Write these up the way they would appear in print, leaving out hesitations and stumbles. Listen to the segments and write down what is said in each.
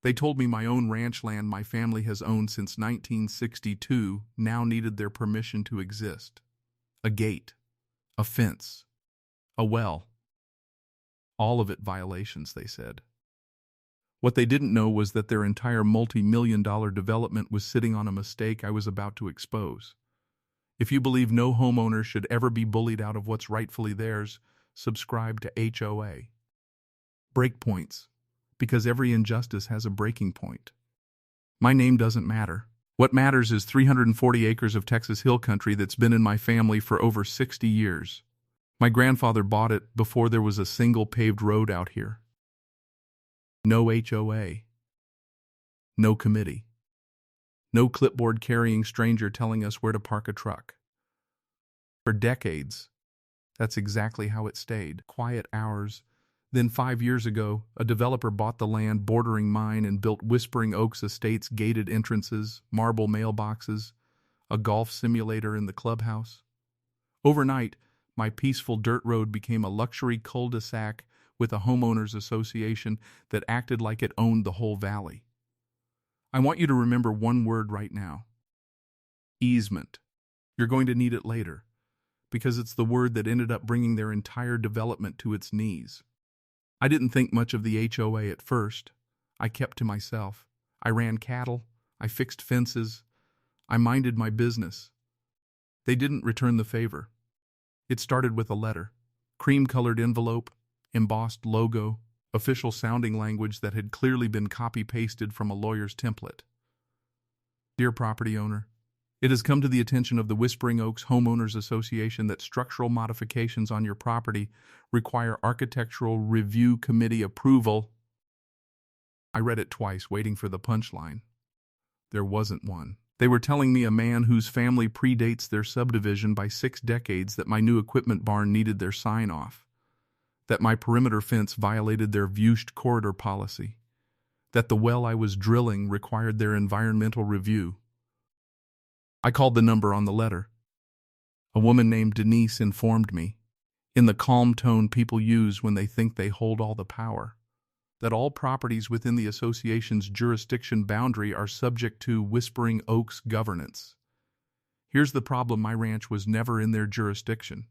They told me my own ranch land my family has owned since 1962 now needed their permission to exist. A gate, a fence, a well. All of it violations, they said. What they didn't know was that their entire multi-million-dollar development was sitting on a mistake I was about to expose. If you believe no homeowner should ever be bullied out of what's rightfully theirs, subscribe to H.O.A. Breakpoints, because every injustice has a breaking point. My name doesn't matter. What matters is 340 acres of Texas hill country that's been in my family for over 60 years. My grandfather bought it before there was a single paved road out here. No H.O.A. No committee. No clipboard-carrying stranger telling us where to park a truck. For decades, that's exactly how it stayed. Quiet hours. Then 5 years ago, a developer bought the land bordering mine and built Whispering Oaks Estates gated entrances, marble mailboxes, a golf simulator in the clubhouse. Overnight, my peaceful dirt road became a luxury cul-de-sac with a homeowners association that acted like it owned the whole valley. I want you to remember one word right now. Easement. You're going to need it later, because it's the word that ended up bringing their entire development to its knees. I didn't think much of the H.O.A. at first. I kept to myself. I ran cattle. I fixed fences. I minded my business. They didn't return the favor. It started with a letter, cream-colored envelope, embossed logo, official sounding language that had clearly been copy-pasted from a lawyer's template. Dear property owner, it has come to the attention of the Whispering Oaks Homeowners Association that structural modifications on your property require architectural review committee approval. I read it twice, waiting for the punchline. There wasn't one. They were telling me, a man whose family predates their subdivision by 6 decades, that my new equipment barn needed their sign-off, that my perimeter fence violated their viewed corridor policy, that the well I was drilling required their environmental review. I called the number on the letter. A woman named Denise informed me, in the calm tone people use when they think they hold all the power, that all properties within the association's jurisdiction boundary are subject to Whispering Oaks governance. Here's the problem: my ranch was never in their jurisdiction.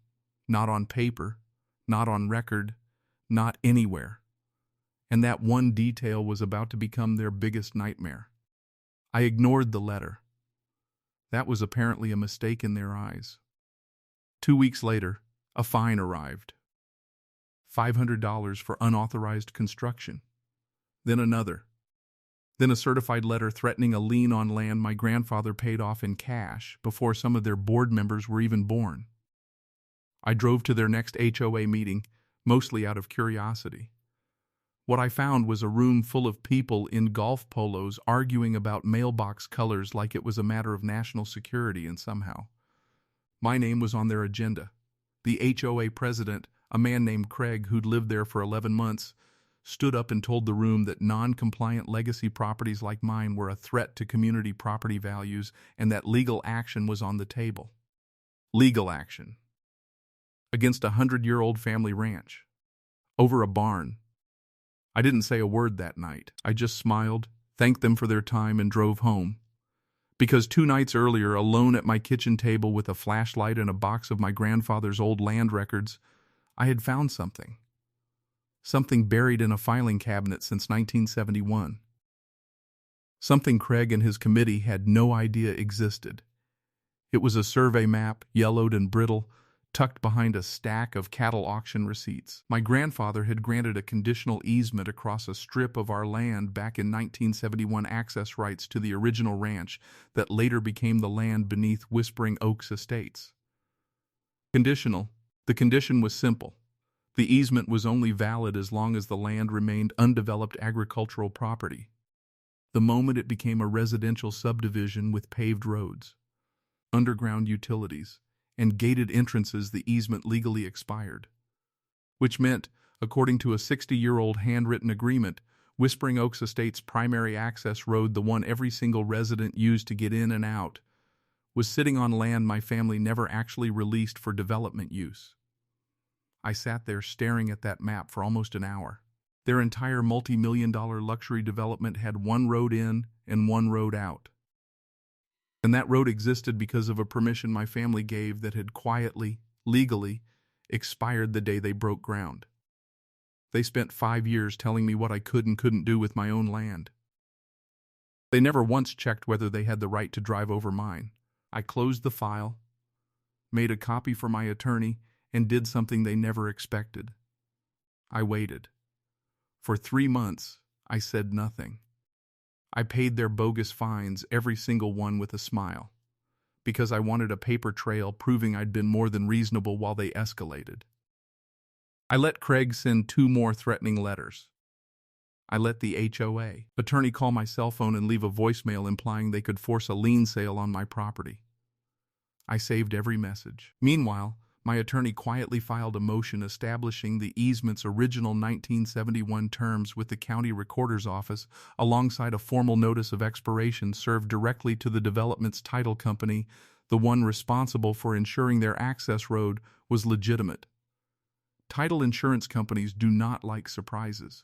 Not on paper, not on record, not anywhere. And that one detail was about to become their biggest nightmare. I ignored the letter. That was apparently a mistake in their eyes. 2 weeks later, a fine arrived. $500 for unauthorized construction. Then another. Then a certified letter threatening a lien on land my grandfather paid off in cash before some of their board members were even born. I drove to their next HOA meeting, mostly out of curiosity. What I found was a room full of people in golf polos arguing about mailbox colors like it was a matter of national security, and somehow my name was on their agenda. The HOA president, a man named Craig who'd lived there for 11 months, stood up and told the room that non-compliant legacy properties like mine were a threat to community property values and that legal action was on the table. Legal action. Against a 100-year-old family ranch. Over a barn. I didn't say a word that night. I just smiled, thanked them for their time, and drove home. Because 2 nights earlier, alone at my kitchen table with a flashlight and a box of my grandfather's old land records, I had found something. Something buried in a filing cabinet since 1971. Something Craig and his committee had no idea existed. It was a survey map, yellowed and brittle, tucked behind a stack of cattle auction receipts. My grandfather had granted a conditional easement across a strip of our land back in 1971, access rights to the original ranch that later became the land beneath Whispering Oaks Estates. Conditional. The condition was simple. The easement was only valid as long as the land remained undeveloped agricultural property. The moment it became a residential subdivision with paved roads, underground utilities, and gated entrances, the easement legally expired. Which meant, according to a 60-year-old handwritten agreement, Whispering Oaks Estates' primary access road, the one every single resident used to get in and out, was sitting on land my family never actually released for development use. I sat there staring at that map for almost an hour. Their entire multi-million-dollar luxury development had one road in and one road out. And that road existed because of a permission my family gave that had quietly, legally, expired the day they broke ground. They spent 5 years telling me what I could and couldn't do with my own land. They never once checked whether they had the right to drive over mine. I closed the file, made a copy for my attorney, and did something they never expected. I waited. For 3 months, I said nothing. I paid their bogus fines, every single one, with a smile, because I wanted a paper trail proving I'd been more than reasonable while they escalated. I let Craig send 2 more threatening letters. I let the HOA attorney call my cell phone and leave a voicemail implying they could force a lien sale on my property. I saved every message. Meanwhile, my attorney quietly filed a motion establishing the easement's original 1971 terms with the county recorder's office, alongside a formal notice of expiration served directly to the development's title company, the one responsible for ensuring their access road was legitimate. Title insurance companies do not like surprises,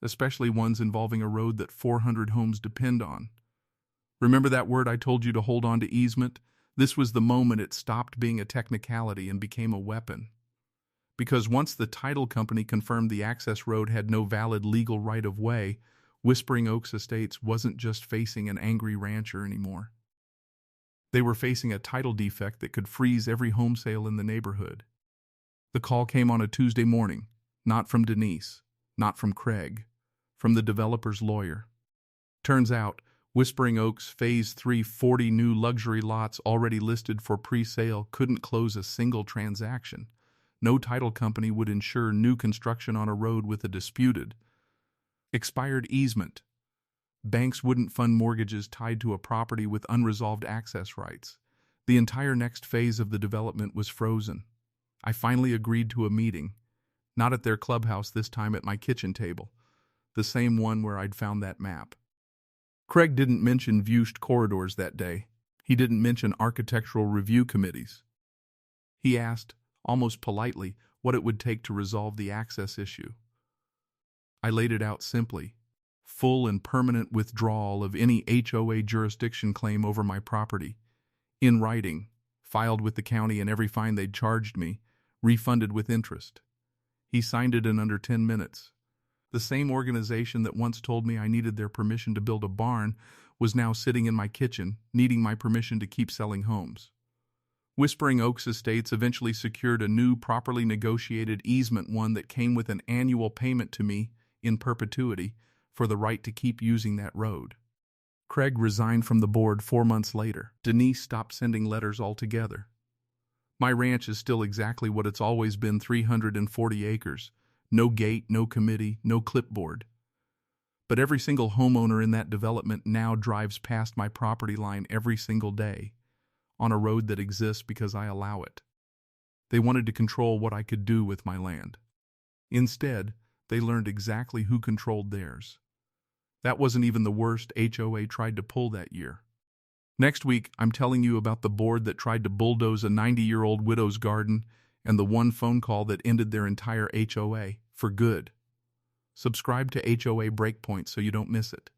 especially ones involving a road that 400 homes depend on. Remember that word I told you to hold on to, easement? This was the moment it stopped being a technicality and became a weapon. Because once the title company confirmed the access road had no valid legal right-of-way, Whispering Oaks Estates wasn't just facing an angry rancher anymore. They were facing a title defect that could freeze every home sale in the neighborhood. The call came on a Tuesday morning, not from Denise, not from Craig, from the developer's lawyer. Turns out, Whispering Oaks Phase 3 40 new luxury lots already listed for pre-sale couldn't close a single transaction. No title company would insure new construction on a road with a disputed, expired easement. Banks wouldn't fund mortgages tied to a property with unresolved access rights. The entire next phase of the development was frozen. I finally agreed to a meeting, not at their clubhouse this time, at my kitchen table, the same one where I'd found that map. Craig didn't mention viewed corridors that day. He didn't mention architectural review committees. He asked, almost politely, what it would take to resolve the access issue. I laid it out simply: full and permanent withdrawal of any HOA jurisdiction claim over my property, in writing, filed with the county, and every fine they'd charged me, refunded with interest. He signed it in under 10 minutes. The same organization that once told me I needed their permission to build a barn was now sitting in my kitchen, needing my permission to keep selling homes. Whispering Oaks Estates eventually secured a new, properly negotiated easement, one that came with an annual payment to me, in perpetuity, for the right to keep using that road. Craig resigned from the board 4 months later. Denise stopped sending letters altogether. My ranch is still exactly what it's always been: 340 acres. No gate, no committee, no clipboard. But every single homeowner in that development now drives past my property line every single day, on a road that exists because I allow it. They wanted to control what I could do with my land. Instead, they learned exactly who controlled theirs. That wasn't even the worst HOA tried to pull that year. Next week, I'm telling you about the board that tried to bulldoze a 90-year-old widow's garden, and the one phone call that ended their entire HOA for good. Subscribe to HOA Breakpoint so you don't miss it.